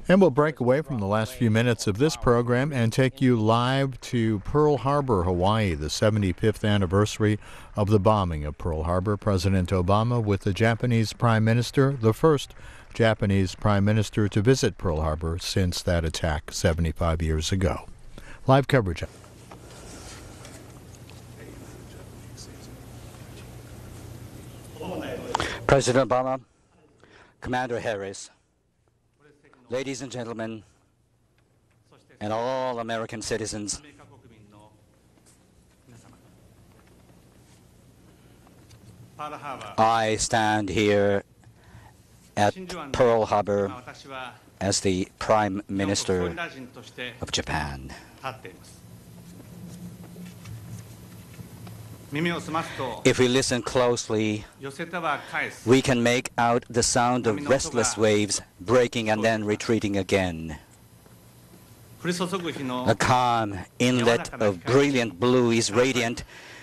And we'll break away from the last few minutes of this program and take you live to Pearl Harbor, Hawaii, the 75th anniversary of the bombing of Pearl Harbor. President Obama with the Japanese Prime Minister, the first Japanese Prime Minister to visit Pearl Harbor since that attack 75 years ago. Live coverage. President Obama, Commander Harris, ladies and gentlemen, and all American citizens, I stand here at Pearl Harbor as the Prime Minister of Japan. If we listen closely, we can make out the sound of restless waves breaking and then retreating again. A calm inlet of brilliant blue is radiant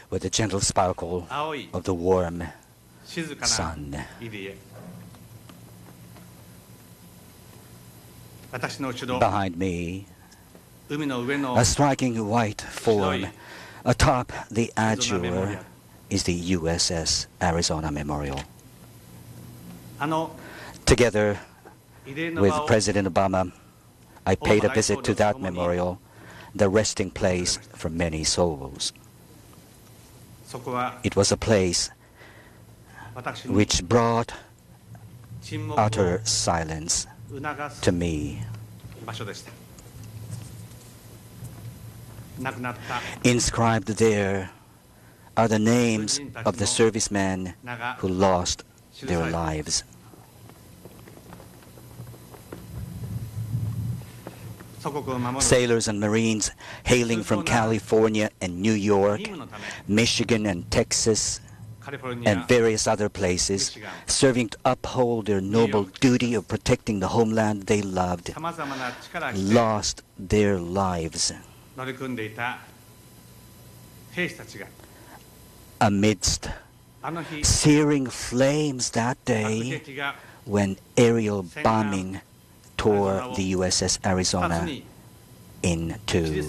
with the gentle sparkle of the warm sun. Behind me, a striking white form atop the azure is the USS Arizona Memorial. Together with President Obama, I paid a visit to that memorial, the resting place for many souls. It was a place which brought utter silence to me. Inscribed there are the names of the servicemen who lost their lives. Sailors and Marines hailing from California and New York, Michigan and Texas, and various other places, serving to uphold their noble duty of protecting the homeland they loved, lost their lives amidst searing flames that day when aerial bombing tore the USS Arizona in two.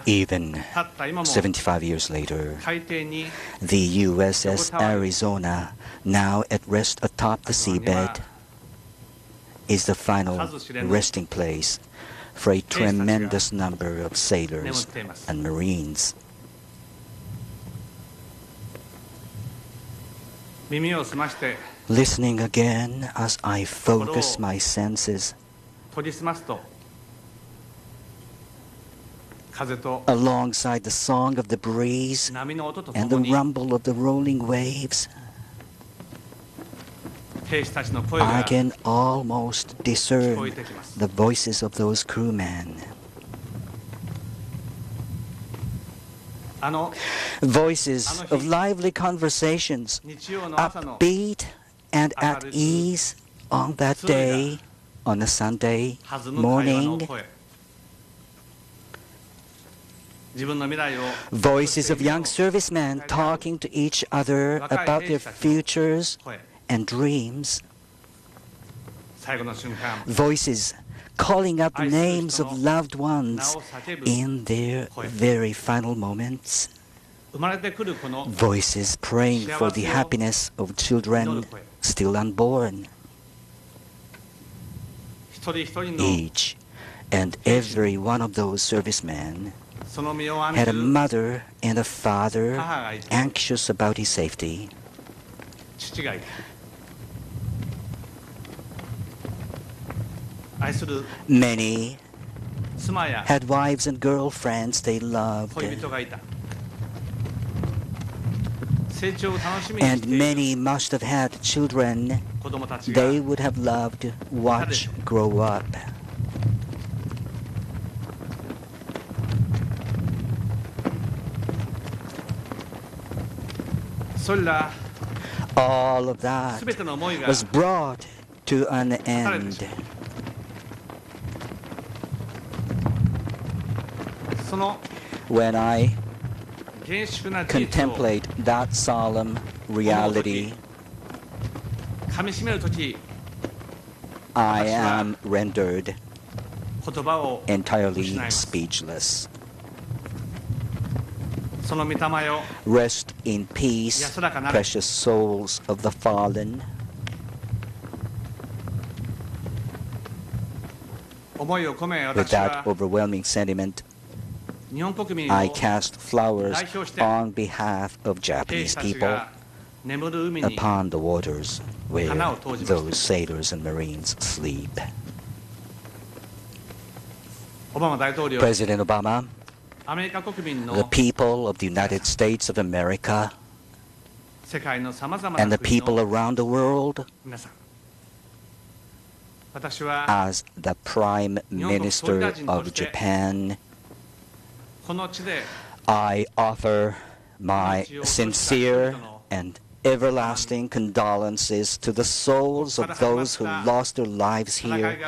Even 75 years later, the USS Arizona, now at rest atop the seabed, is the final resting place for a tremendous number of sailors and Marines. Listening again as I focus my senses, alongside the song of the breeze and the rumble of the rolling waves, I can almost discern the voices of those crewmen. Voices of lively conversations, upbeat and at ease on that day, on a Sunday morning. Voices of young servicemen talking to each other about their futures and dreams. Voices calling out the names of loved ones in their very final moments. Voices praying for the happiness of children still unborn. Each and every one of those servicemen had a mother and a father anxious about his safety. Many had wives and girlfriends they loved, and many must have had children they would have loved to watch grow up. All of that was brought to an end. When I contemplate that solemn reality, I am rendered entirely speechless. Rest in peace, precious souls of the fallen. With that overwhelming sentiment, I cast flowers on behalf of Japanese people upon the waters where those sailors and Marines sleep. President Obama, the people of the United States of America, and the people around the world, as the Prime Minister of Japan, I offer my sincere and everlasting condolences to the souls of those who lost their lives here,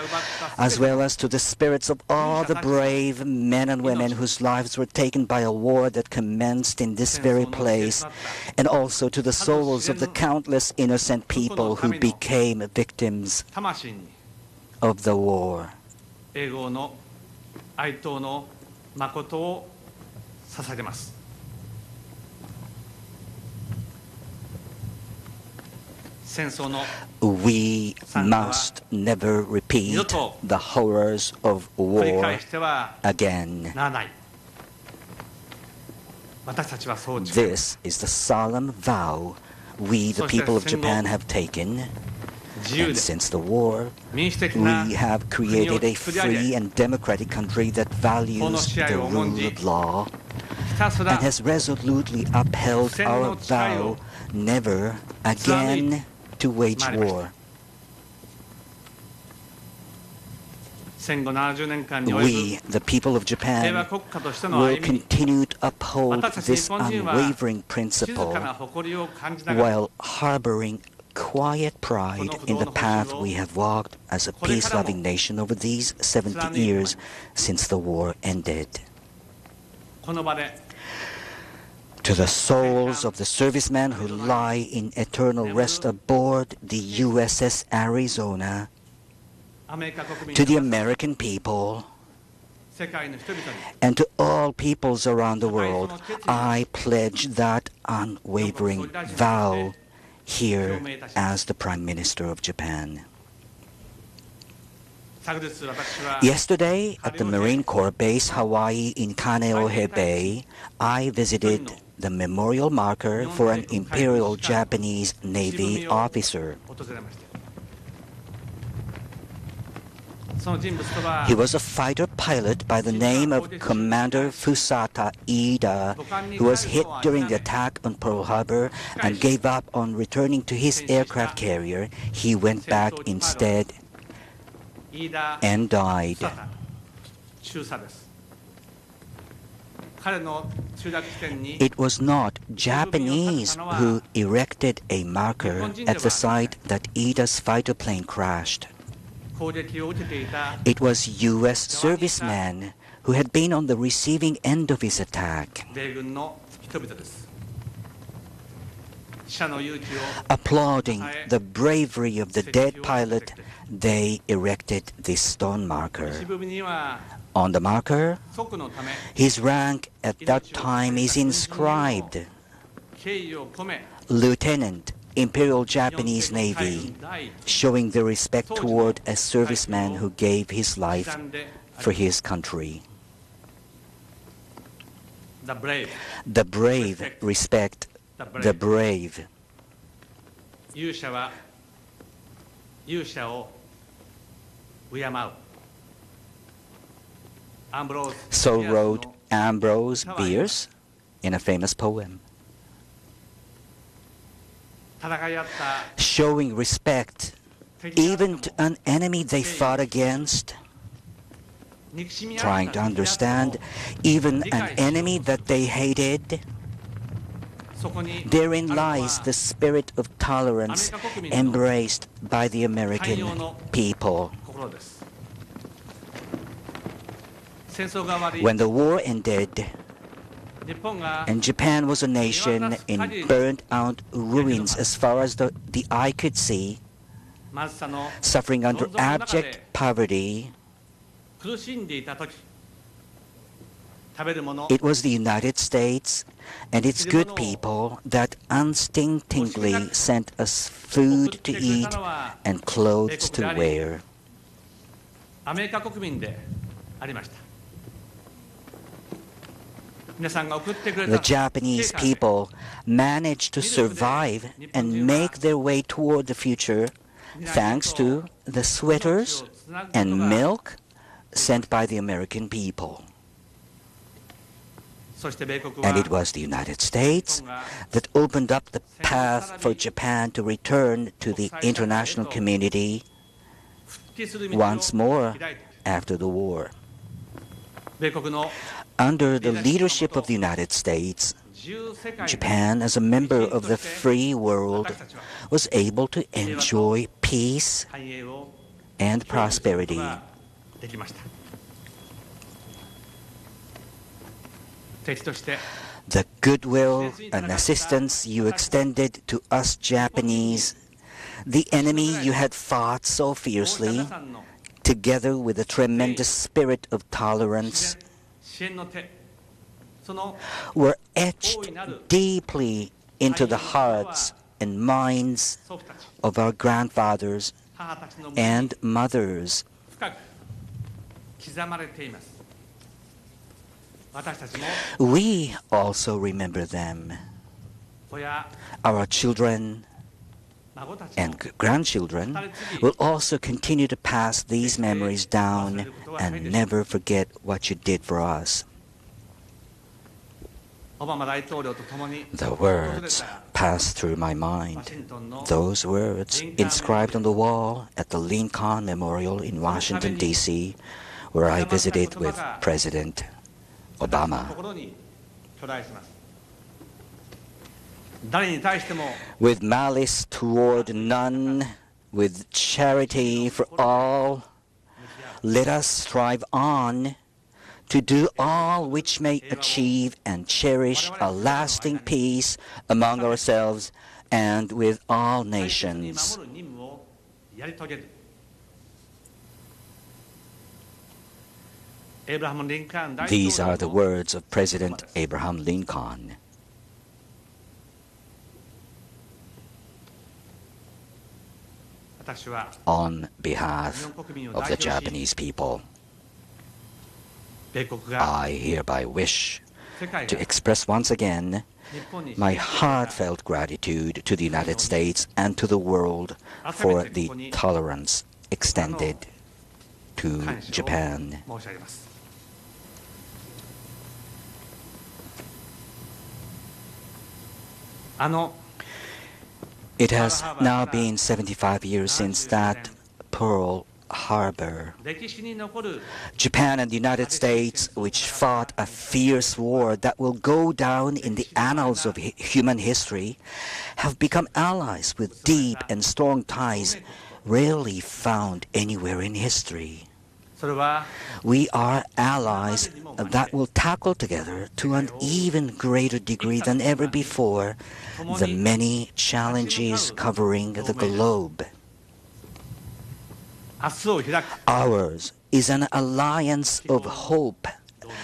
as well as to the spirits of all the brave men and women whose lives were taken by a war that commenced in this very place, and also to the souls of the countless innocent people who became victims of the war. We must never repeat the horrors of war again. This is the solemn vow we, the people of Japan, have taken. And since the war, we have created a free and democratic country that values the rule of law and has resolutely upheld our vow never again to wage war. We, the people of Japan, will continue to uphold this unwavering principle while harboring quiet pride in the path we have walked as a peace-loving nation over these 70 years since the war ended. To the souls of the servicemen who lie in eternal rest aboard the USS Arizona, to the American people, and to all peoples around the world, I pledge that unwavering vow here as the Prime Minister of Japan. Yesterday, at the Marine Corps Base Hawaii in Kaneohe Bay, I visited the memorial marker for an Imperial Japanese Navy officer. He was a fighter pilot by the name of Commander Fusata Ida, who was hit during the attack on Pearl Harbor and gave up on returning to his aircraft carrier. He went back instead and died. It was not Japanese who erected a marker at the site that Ida's fighter plane crashed. It was U.S. servicemen who had been on the receiving end of his attack. Applauding the bravery of the dead pilot, they erected this stone marker. On the marker, his rank at that time is inscribed Lieutenant, Imperial Japanese Navy, showing the respect toward a serviceman who gave his life for his country. The brave respect the brave. So wrote Ambrose Bierce in a famous poem. Showing respect even to an enemy they fought against, trying to understand even an enemy that they hated. Therein lies the spirit of tolerance embraced by the American people. When the war ended, And Japan was a nation in burnt-out ruins as far as the eye could see, suffering under abject poverty. It was the United States and its good people that unstintingly sent us food to eat and clothes to wear. The Japanese people managed to survive and make their way toward the future thanks to the sweaters and milk sent by the American people. And it was the United States that opened up the path for Japan to return to the international community once more after the war. Under the leadership of the United States, Japan, as a member of the free world, was able to enjoy peace and prosperity. The goodwill and assistance you extended to us Japanese, the enemy you had fought so fiercely, together with a tremendous spirit of tolerance, were etched deeply into the hearts and minds of our grandfathers and mothers. We also remember them. Our children and grandchildren will also continue to pass these memories down and never forget what you did for us. The words passed through my mind. Those words inscribed on the wall at the Lincoln Memorial in Washington, D.C., where I visited with President Obama. With malice toward none, with charity for all, let us strive on to do all which may achieve and cherish a lasting peace among ourselves and with all nations. These are the words of President Abraham Lincoln. On behalf of the Japanese people, I hereby wish to express once again my heartfelt gratitude to the United States and to the world for the tolerance extended to Japan. It has now been 75 years since that Pearl Harbor. Japan and the United States, which fought a fierce war that will go down in the annals of human history, have become allies with deep and strong ties rarely found anywhere in history. We are allies that will tackle together to an even greater degree than ever before the many challenges covering the globe. Ours is an alliance of hope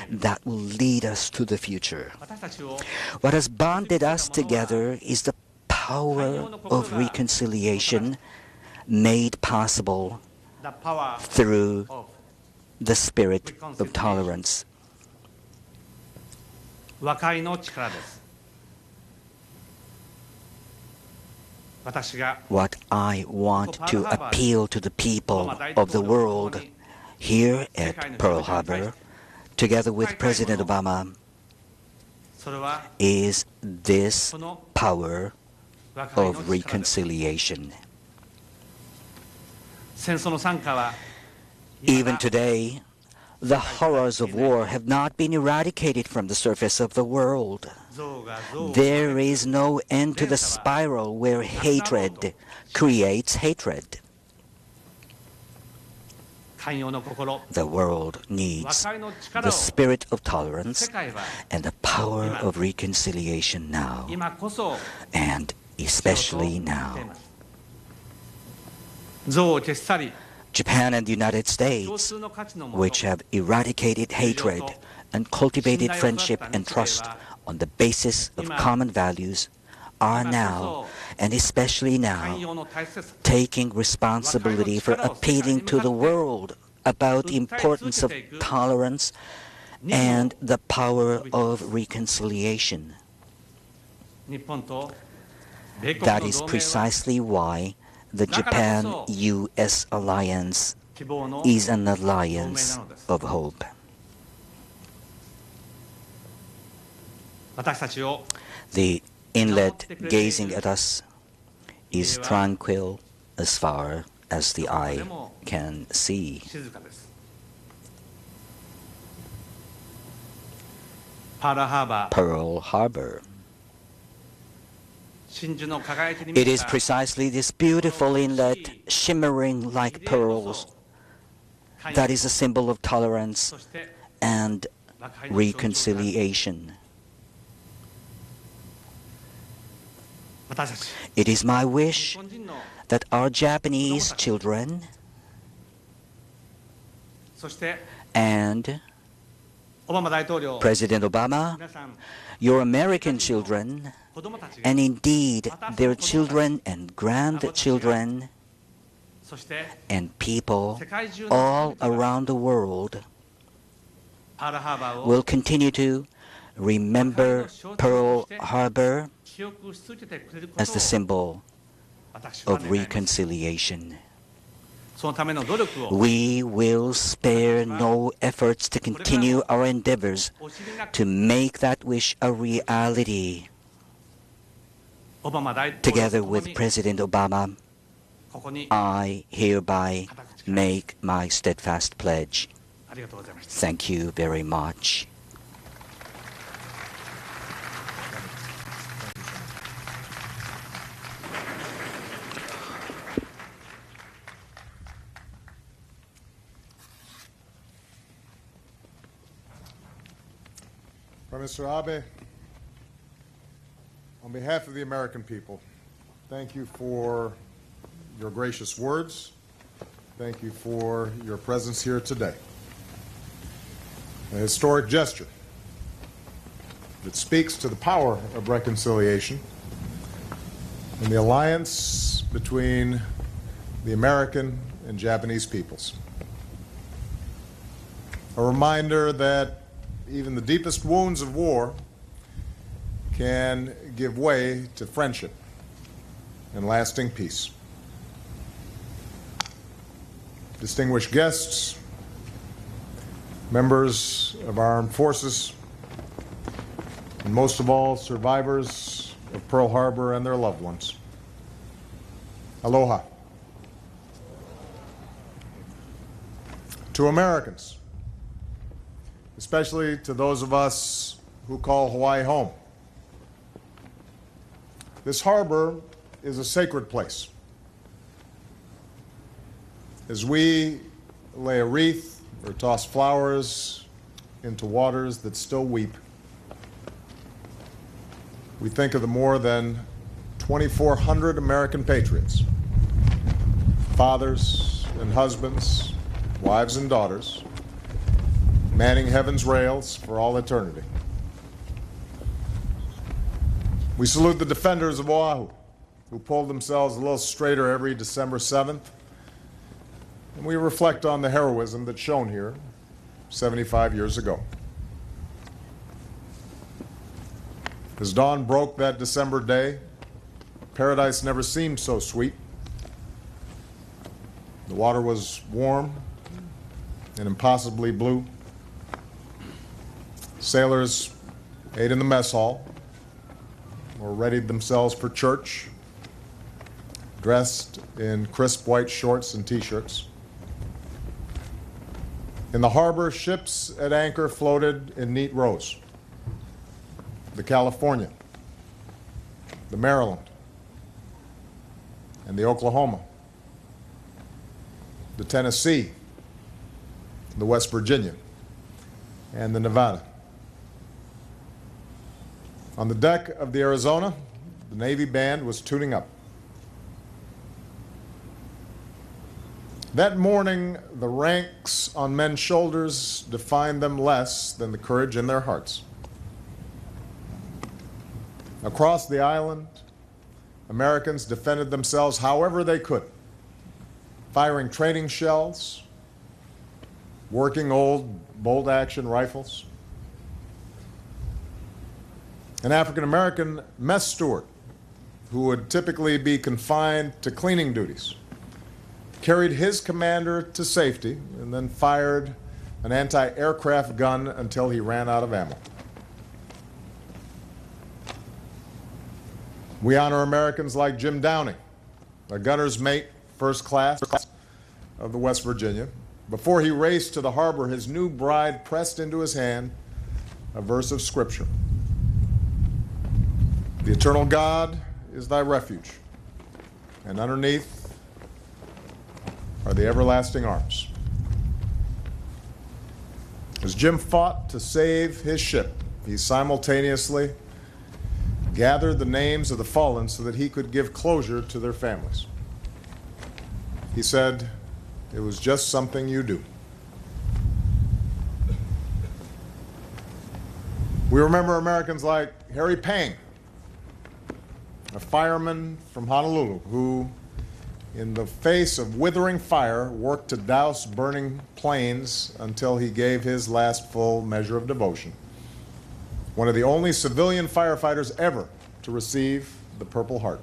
that will lead us to the future. What has bonded us together is the power of reconciliation made possible through the spirit of tolerance. What I want to appeal to the people of the world here at Pearl Harbor, together with President Obama, is this power of reconciliation. Even today, the horrors of war have not been eradicated from the surface of the world. There is no end to the spiral where hatred creates hatred. The world needs the spirit of tolerance and the power of reconciliation now, and especially now. Japan and the United States, which have eradicated hatred and cultivated friendship and trust on the basis of common values, are now, and especially now, taking responsibility for appealing to the world about the importance of tolerance and the power of reconciliation. That is precisely why the Japan-U.S. alliance is an alliance of hope. The inlet gazing at us is tranquil as far as the eye can see. Pearl Harbor. It is precisely this beautiful inlet, shimmering like pearls, that is a symbol of tolerance and reconciliation. It is my wish that our Japanese children and President Obama, your American children, and indeed their children and grandchildren, and people all around the world will continue to remember Pearl Harbor as the symbol of reconciliation. We will spare no efforts to continue our endeavors to make that wish a reality. Together with President Obama, I hereby make my steadfast pledge. Thank you very much. Prime Minister Abe, on behalf of the American people, thank you for your gracious words. Thank you for your presence here today. A historic gesture that speaks to the power of reconciliation and the alliance between the American and Japanese peoples. A reminder that even the deepest wounds of war can give way to friendship and lasting peace. Distinguished guests, members of our armed forces, and most of all, survivors of Pearl Harbor and their loved ones. Aloha. To Americans, especially to those of us who call Hawaii home, this harbor is a sacred place. As we lay a wreath or toss flowers into waters that still weep, we think of the more than 2,400 American patriots, fathers and husbands, wives and daughters, manning heaven's rails for all eternity. We salute the defenders of Oahu, who pulled themselves a little straighter every December 7th, and we reflect on the heroism that's shown here 75 years ago. As dawn broke that December day, paradise never seemed so sweet. The water was warm and impossibly blue. Sailors ate in the mess hall or readied themselves for church, dressed in crisp white shorts and t-shirts. In the harbor, ships at anchor floated in neat rows. The California, the Maryland, and the Oklahoma, the Tennessee, the West Virginia, and the Nevada. On the deck of the Arizona, the Navy band was tuning up. That morning, the ranks on men's shoulders defined them less than the courage in their hearts. Across the island, Americans defended themselves however they could, firing training shells, working old bolt-action rifles. An African-American mess steward, who would typically be confined to cleaning duties, carried his commander to safety and then fired an anti-aircraft gun until he ran out of ammo. We honor Americans like Jim Downing, a gunner's mate, first class of the West Virginia. Before he raced to the harbor, his new bride pressed into his hand a verse of Scripture. The eternal God is thy refuge, and underneath are the everlasting arms. As Jim fought to save his ship, he simultaneously gathered the names of the fallen so that he could give closure to their families. He said, "It was just something you do." We remember Americans like Harry Pang, a fireman from Honolulu who, in the face of withering fire, worked to douse burning planes until he gave his last full measure of devotion. One of the only civilian firefighters ever to receive the Purple Heart.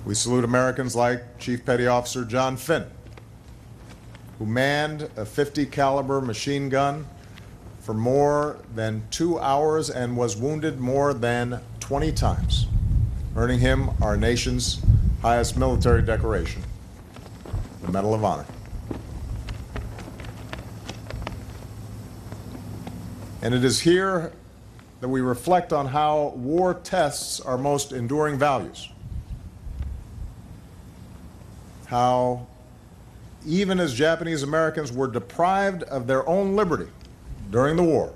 We salute Americans like Chief Petty Officer John Finn, who manned a .50 caliber machine gun for more than 2 hours and was wounded more than 20 times, earning him our nation's highest military decoration, the Medal of Honor. And it is here that we reflect on how war tests our most enduring values. How, even as Japanese Americans were deprived of their own liberty during the war,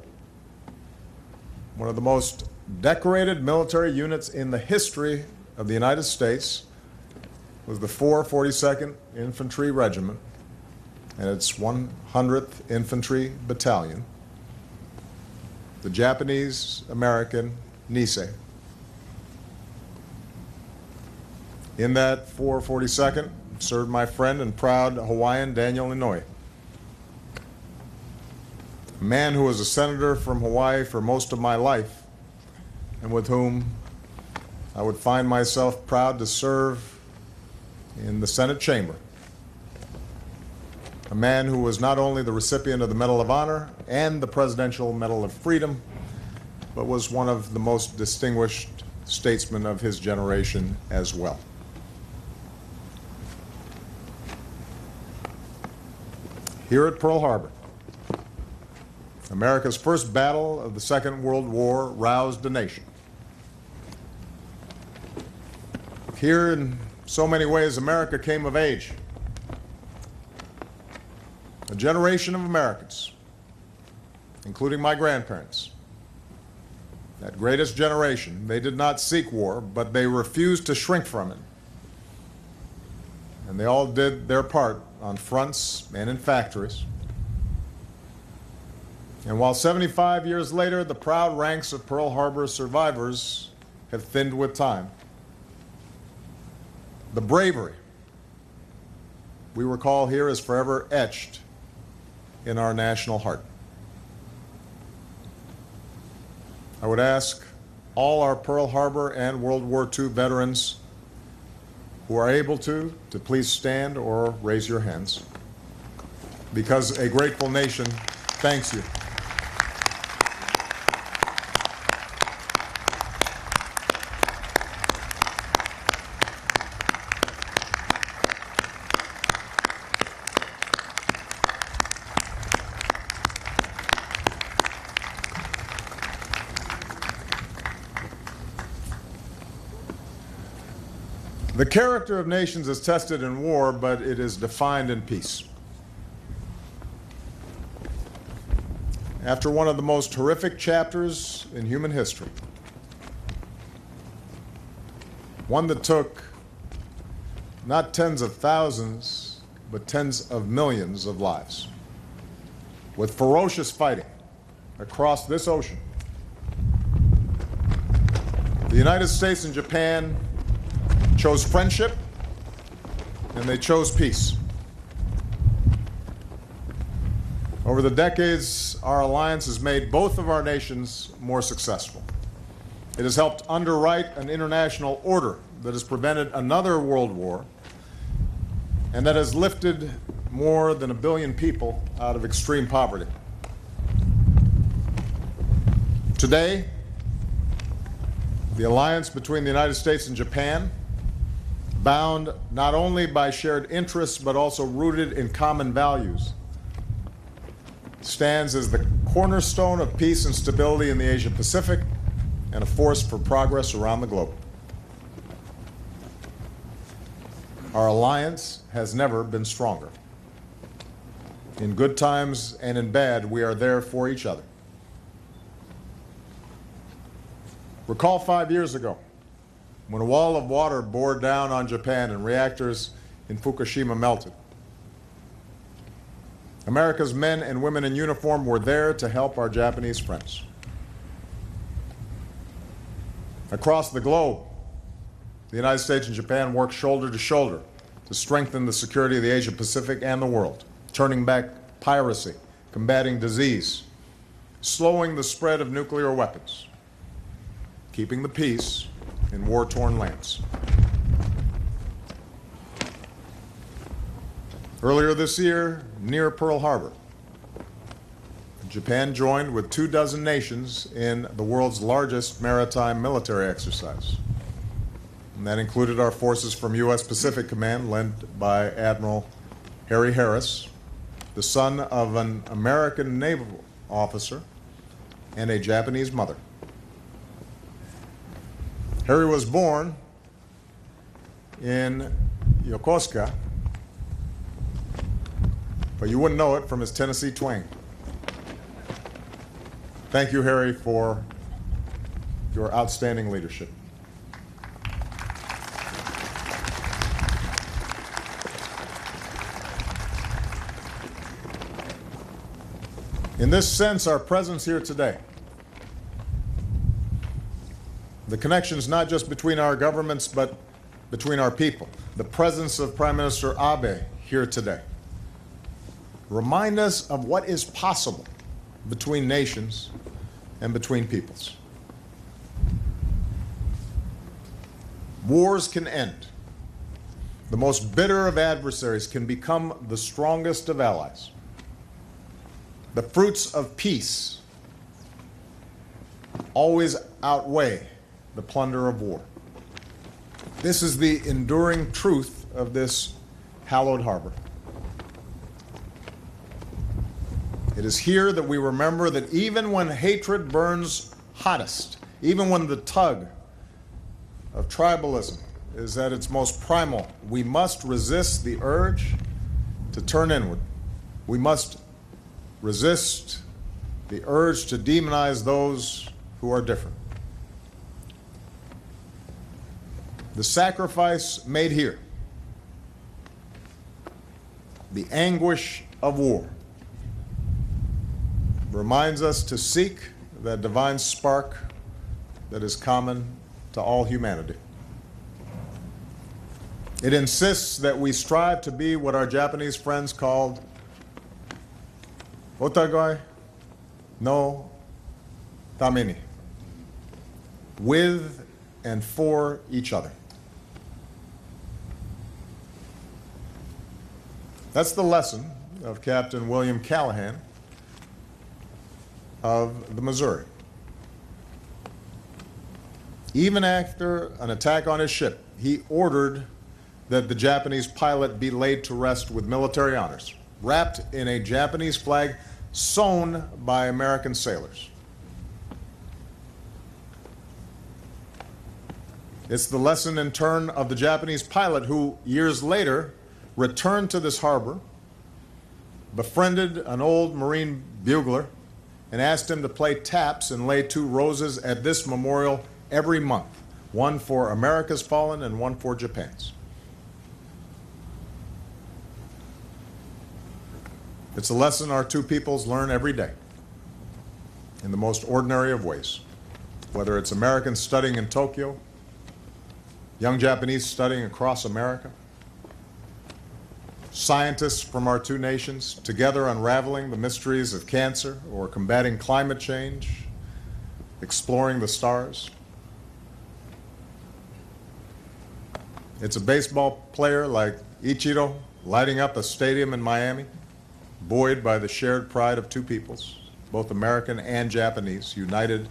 one of the most decorated military units in the history of the United States was the 442nd Infantry Regiment and its 100th Infantry Battalion, the Japanese-American Nisei. In that 442nd served my friend and proud Hawaiian Daniel Inouye, a man who was a senator from Hawaii for most of my life and with whom I would find myself proud to serve in the Senate chamber. A man who was not only the recipient of the Medal of Honor and the Presidential Medal of Freedom, but was one of the most distinguished statesmen of his generation as well. Here at Pearl Harbor, America's first battle of the Second World War roused a nation. Here, in so many ways, America came of age. A generation of Americans, including my grandparents, that greatest generation, they did not seek war, but they refused to shrink from it. And they all did their part on fronts and in factories. And while 75 years later, the proud ranks of Pearl Harbor survivors have thinned with time, the bravery we recall here is forever etched in our national heart. I would ask all our Pearl Harbor and World War II veterans who are able to please stand or raise your hands, because a grateful nation thanks you. The character of nations is tested in war, but it is defined in peace. After one of the most horrific chapters in human history, one that took not tens of thousands, but tens of millions of lives, with ferocious fighting across this ocean, the United States and Japan chose friendship, and they chose peace. Over the decades, our alliance has made both of our nations more successful. It has helped underwrite an international order that has prevented another world war and that has lifted more than 1 billion people out of extreme poverty. Today, the alliance between the United States and Japan, bound not only by shared interests but also rooted in common values, stands as the cornerstone of peace and stability in the Asia-Pacific and a force for progress around the globe. Our alliance has never been stronger. In good times and in bad, we are there for each other. Recall 5 years ago, when a wall of water bore down on Japan and reactors in Fukushima melted. America's men and women in uniform were there to help our Japanese friends. Across the globe, the United States and Japan worked shoulder to shoulder to strengthen the security of the Asia-Pacific and the world, turning back piracy, combating disease, slowing the spread of nuclear weapons, keeping the peace in war-torn lands. Earlier this year, near Pearl Harbor, Japan joined with 24 nations in the world's largest maritime military exercise. And that included our forces from U.S. Pacific Command, led by Admiral Harry Harris, the son of an American naval officer and a Japanese mother. Harry was born in Yokosuka, but you wouldn't know it from his Tennessee twang. Thank you, Harry, for your outstanding leadership. In this sense, our presence here today, the connections not just between our governments, but between our people, the presence of Prime Minister Abe here today, remind us of what is possible between nations and between peoples. Wars can end. The most bitter of adversaries can become the strongest of allies. The fruits of peace always outweigh the plunder of war. This is the enduring truth of this hallowed harbor. It is here that we remember that even when hatred burns hottest, even when the tug of tribalism is at its most primal, we must resist the urge to turn inward. We must resist the urge to demonize those who are different. The sacrifice made here, the anguish of war, reminds us to seek that divine spark that is common to all humanity. It insists that we strive to be what our Japanese friends called otagai no tameni, with and for each other. That's the lesson of Captain William Callahan of the Missouri. Even after an attack on his ship, he ordered that the Japanese pilot be laid to rest with military honors, wrapped in a Japanese flag sewn by American sailors. It's the lesson in turn of the Japanese pilot who, years later, returned to this harbor, befriended an old Marine bugler, and asked him to play taps and lay 2 roses at this memorial every month, one for America's fallen and one for Japan's. It's a lesson our 2 peoples learn every day in the most ordinary of ways, whether it's Americans studying in Tokyo, young Japanese studying across America, scientists from our 2 nations together unraveling the mysteries of cancer or combating climate change, exploring the stars. It's a baseball player like Ichiro lighting up a stadium in Miami, buoyed by the shared pride of 2 peoples, both American and Japanese, united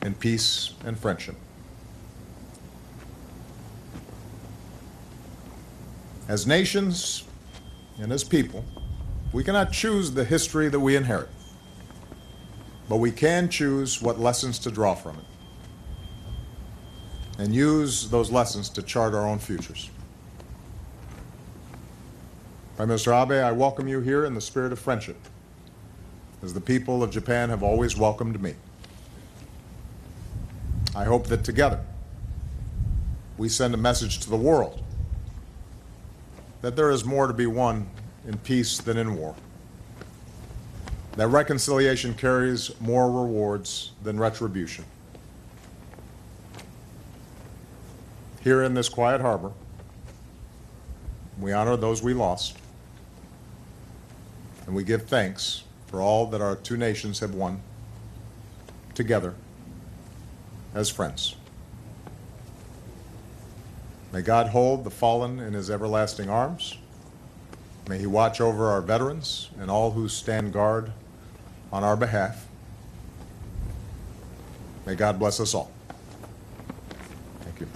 in peace and friendship. As nations and as people, we cannot choose the history that we inherit, but we can choose what lessons to draw from it and use those lessons to chart our own futures. Prime Minister Abe, I welcome you here in the spirit of friendship, as the people of Japan have always welcomed me. I hope that together we send a message to the world that there is more to be won in peace than in war, that reconciliation carries more rewards than retribution. Here in this quiet harbor, we honor those we lost, and we give thanks for all that our 2 nations have won together as friends. May God hold the fallen in his everlasting arms. May he watch over our veterans and all who stand guard on our behalf. May God bless us all. Thank you.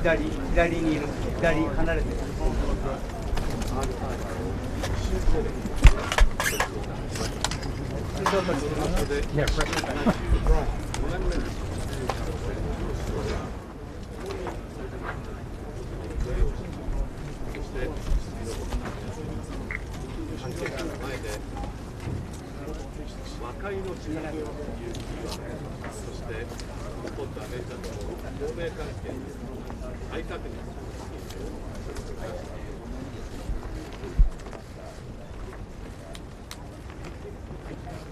左にいる。左離れてる。和解の中枢をいうそして日本とアメリカとの同盟関係に再確認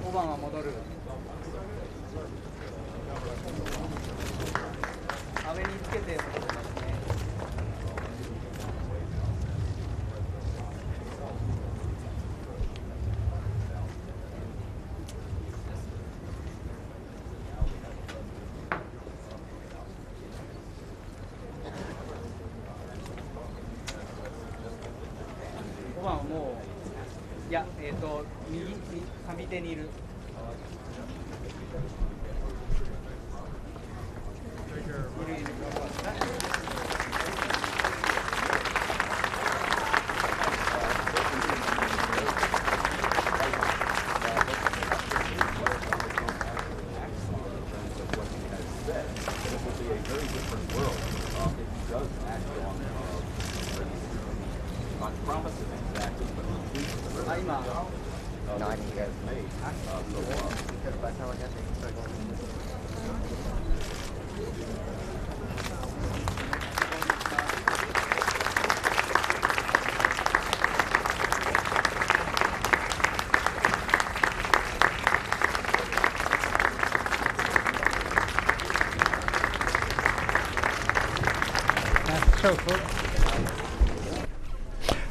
オバマ戻る。壁につけて戻りますね。オバマもういや右手にいる。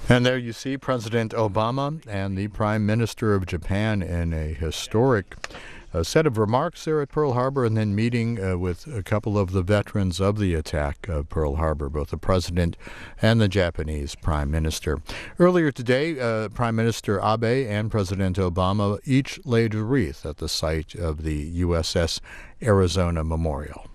And there you see President Obama and the Prime Minister of Japan in a historic set of remarks there at Pearl Harbor, and then meeting with a couple of the veterans of the attack of Pearl Harbor, both the President and the Japanese Prime Minister. Earlier today, Prime Minister Abe and President Obama each laid a wreath at the site of the USS Arizona Memorial.